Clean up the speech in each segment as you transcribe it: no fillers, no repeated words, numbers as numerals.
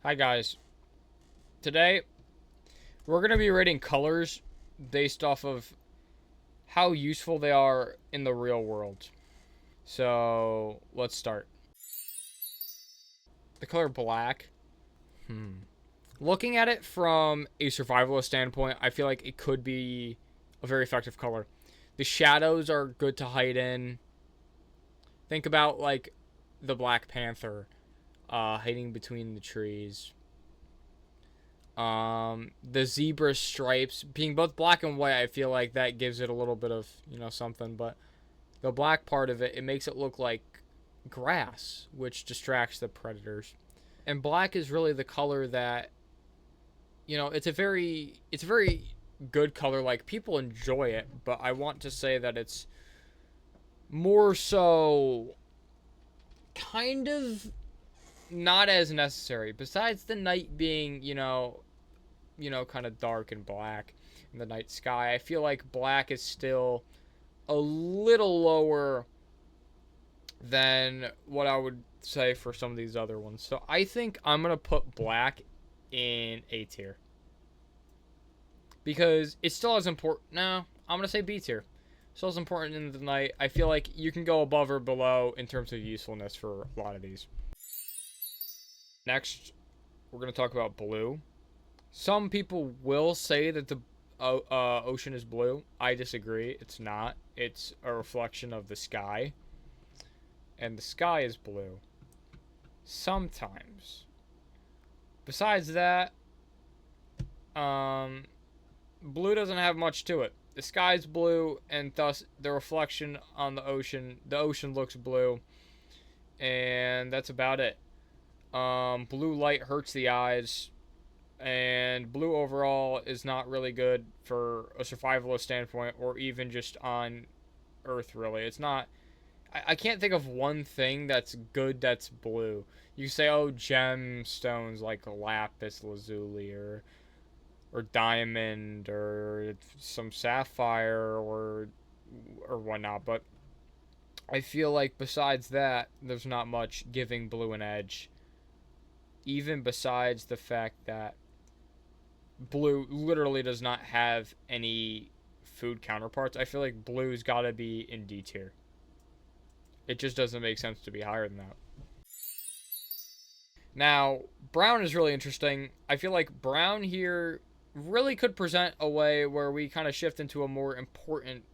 Hi guys. Today we're going to be rating colors based off of how useful they are in the real world. So, let's start. The color black. Looking at it from a survivalist standpoint, I feel like it could be a very effective color. The shadows are good to hide in. Think about like the Black Panther hiding between the trees. The zebra stripes being both black and white, I feel like that gives it a little bit of something. But the black part of it makes it look like grass, which distracts the predators. And black is really the color that it's a very good color. Like people enjoy it, but I want to say that it's more so kind of not as necessary. Besides the night being kind of dark and black in the night sky, I feel like black is still a little lower than what I would say for some of these other ones. So I think I'm going to put black in A tier. Because it's still as important. No, I'm going to say B tier. Still as important in the night. I feel like you can go above or below in terms of usefulness for a lot of these. Next, we're going to talk about blue. Some people will say that the ocean is blue. I disagree. It's not. It's a reflection of the sky. And the sky is blue. Sometimes. Besides that, blue doesn't have much to it. The sky's blue, and thus the reflection on the ocean looks blue. And that's about it. Blue light hurts the eyes. And blue overall is not really good for a survivalist standpoint or even just on Earth, really. It's not. I can't think of one thing that's good that's blue. You say, oh, gemstones like lapis lazuli or diamond or some sapphire or whatnot, but I feel like besides that, there's not much giving blue an edge. Even besides the fact that blue literally does not have any food counterparts, I feel like blue's got to be in D tier. It just doesn't make sense to be higher than that. Now, brown is really interesting. I feel like brown here really could present a way where we kind of shift into a more important,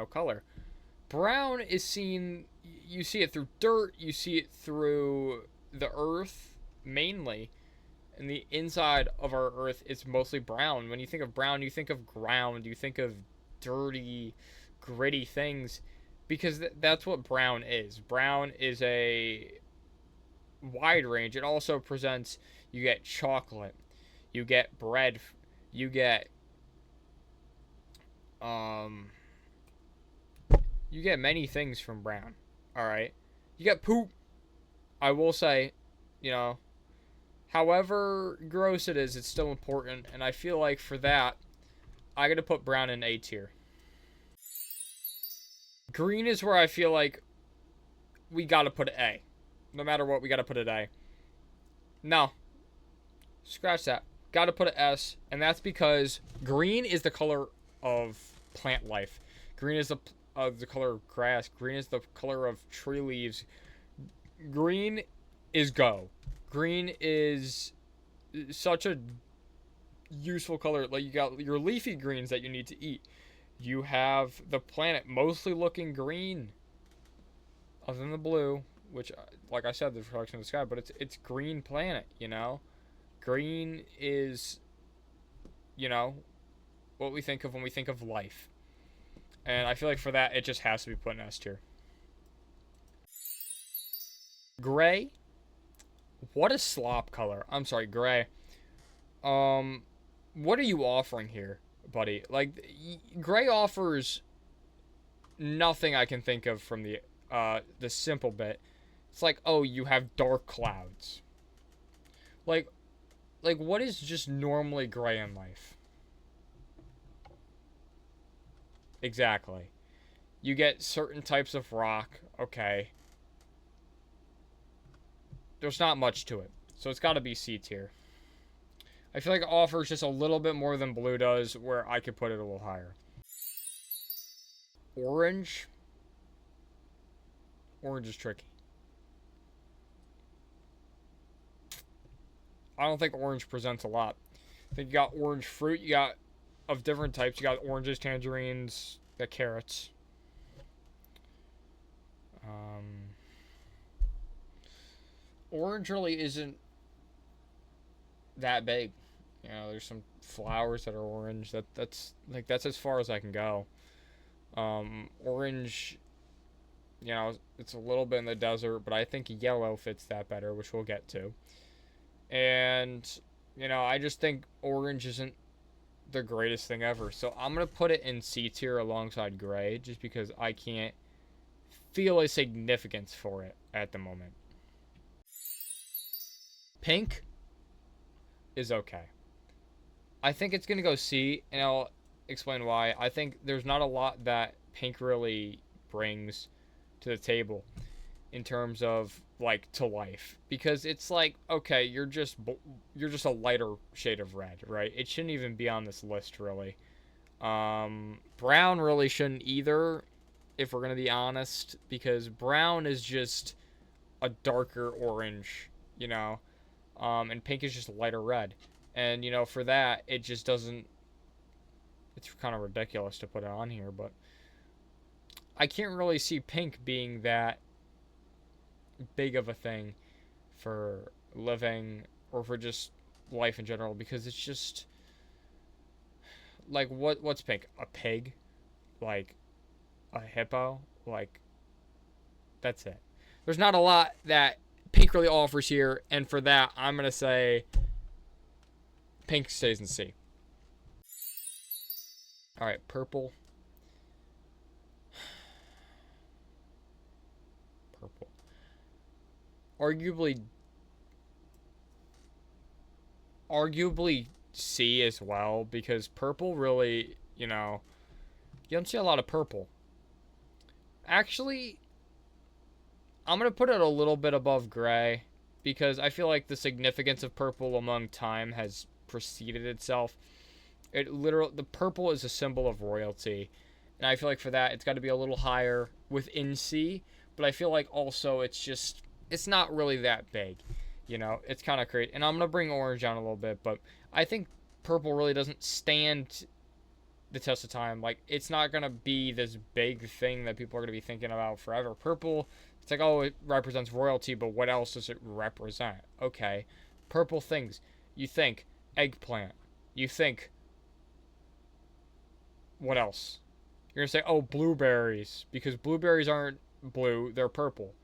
color. Brown is seen, you see it through dirt, you see it through the earth mainly. And the inside of our earth is mostly brown. When you think of brown, you think of ground, you think of dirty, gritty things because that's what brown is. Brown is a wide range. It also presents, you get chocolate, you get bread, you get um you get many things from brown. All right. You get poop. I will say, you know, however gross it is, it's still important and I feel like for that I got to put brown in A tier. Green is where I feel like we got to put it A. No matter what, we got to put it A. No. Scratch that. Got to put it S, and that's because green is the color of plant life. Green is the color of grass. Green is the color of tree leaves. Green is go. Green is such a useful color. Like you got your leafy greens that you need to eat. You have the planet mostly looking green, other than the blue, which, like I said, the reflection of the sky. But it's green planet. Green is, what we think of when we think of life. And I feel like for that, it just has to be put in S tier. Gray. What a slop color. I'm sorry, gray. What are you offering here, buddy? Like, gray offers nothing I can think of from the simple bit. It's like, oh, you have dark clouds. Like, what is just normally gray in life? Exactly. You get certain types of rock, okay. There's not much to it. So it's got to be C tier. I feel like it offers just a little bit more than blue does, where I could put it a little higher. Orange. Orange is tricky. I don't think orange presents a lot. I think you got orange fruit. You got of different types. You got oranges, tangerines, the carrots. Orange really isn't that big. You know, there's some flowers that are orange. That's as far as I can go. Orange, you know, it's a little bit in the desert, but I think yellow fits that better, which we'll get to. And you know, I just think orange isn't the greatest thing ever. So I'm gonna put it in C tier alongside gray, just because I can't feel a significance for it at the moment. Pink is okay. I think it's gonna go C, and I'll explain why. I think there's not a lot that pink really brings to the table in terms of like to life, because it's like, okay, you're just a lighter shade of red, right? It shouldn't even be on this list, really. Brown really shouldn't either, if we're gonna be honest, because brown is just a darker orange, you know, and pink is just lighter red, and you know, for that, it just doesn't. It's kind of ridiculous to put it on here, but I can't really see pink being that big of a thing for living or for just life in general, because it's just like, what's pink? A pig? Like a hippo? Like, that's it. There's not a lot that pink really offers here, and for that, I'm gonna say pink stays in C. All right, purple. Purple. Arguably C as well, because purple really, you know, you don't see a lot of purple. Actually, I'm going to put it a little bit above gray, because I feel like the significance of purple among time has preceded itself. The purple is a symbol of royalty, and I feel like for that it's got to be a little higher within C, but I feel like also it's not really that big, you know. It's kind of crazy. And I'm going to bring orange down a little bit, but I think purple really doesn't stand the test of time. Like, it's not going to be this big thing that people are going to be thinking about forever. Purple, it's like, oh, it represents royalty, but what else does it represent? Okay, purple things. You think eggplant. You think, what else? You're going to say, oh, blueberries, because blueberries aren't blue, they're purple.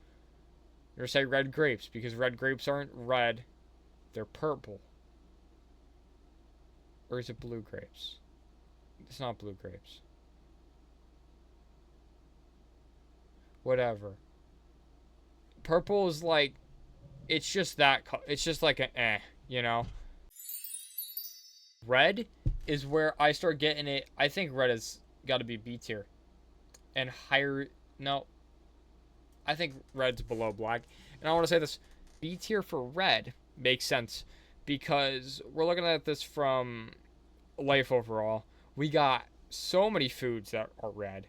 You're going to say red grapes, because red grapes aren't red, they're purple. Or is it blue grapes? It's not blue grapes. Whatever. Purple is like, it's just that, it's just like an you know? Red is where I start getting it. I think red has got to be B tier. And higher, no. I think red's below black. And I want to say this, B tier for red makes sense, because we're looking at this from life overall. We got so many foods that are red.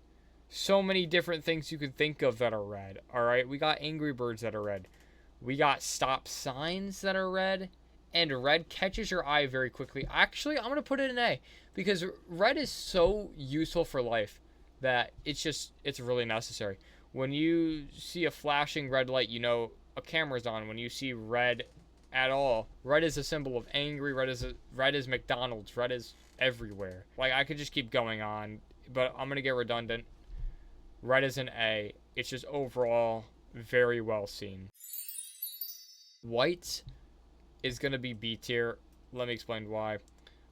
So many different things you could think of that are red. Alright, we got Angry Birds that are red. We got stop signs that are red. And red catches your eye very quickly. Actually, I'm going to put it in A, because red is so useful for life that it's really necessary. When you see a flashing red light, you know a camera's on. When you see red at all, red is a symbol of angry. Red is McDonald's. Red is everywhere. Like, I could just keep going on, but I'm going to get redundant. Red is an A. It's just overall very well seen. White is going to be B tier. Let me explain why.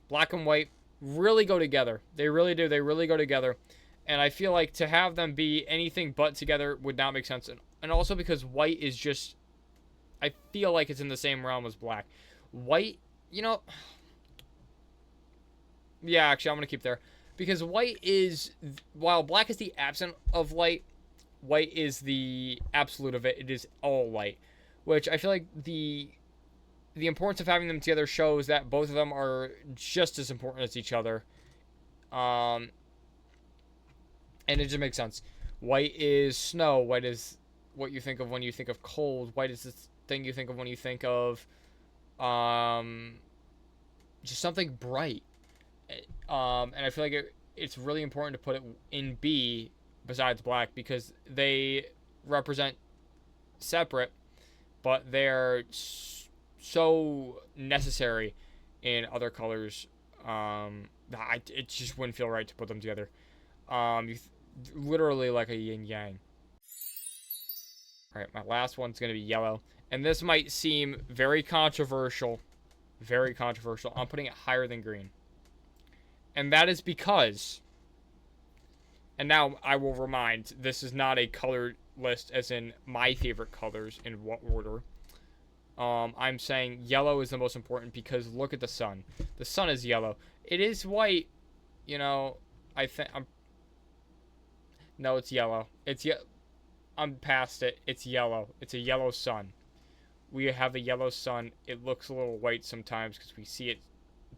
Black and white really go together. They really do. They really go together. And I feel like to have them be anything but together would not make sense. And also because white is just, I feel like it's in the same realm as black. White, you know, yeah, actually, I'm going to keep there. Because white is, while black is the absent of light, white is the absolute of it. It is all light. Which I feel like the the importance of having them together shows that both of them are just as important as each other. Um, and it just makes sense. White is snow. White is what you think of when you think of cold. White is the thing you think of when you think of um, just something bright. And I feel like it's really important to put it in B besides black because they represent separate, but they're so necessary in other colors. It just wouldn't feel right to put them together. Literally like a yin yang. All right, my last one's gonna be yellow, and this might seem very controversial. Very controversial. I'm putting it higher than green, and that is because. And now I will remind, this is not a color list as in my favorite colors in what order. I'm saying yellow is the most important because look at the sun. The sun is yellow. It is white, you know. No, it's yellow. I'm past it. It's yellow. It's a yellow sun. We have a yellow sun. It looks a little white sometimes because we see it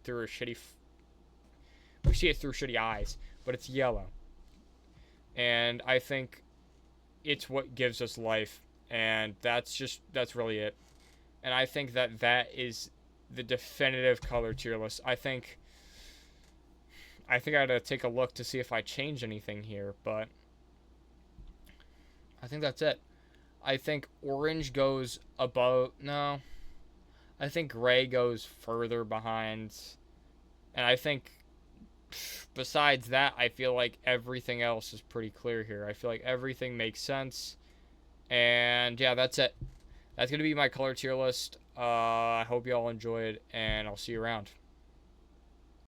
through we see it through shitty eyes, but it's yellow. And I think it's what gives us life, and that's really it. And I think that is the definitive color tier list. I gotta take a look to see if I change anything here, but I think that's it. I think orange goes above. No, I think gray goes further behind, and I think besides that, I feel like everything else is pretty clear here. I feel like everything makes sense, and yeah, that's it. That's gonna be my color tier list. I hope you all enjoyed, and I'll see you around.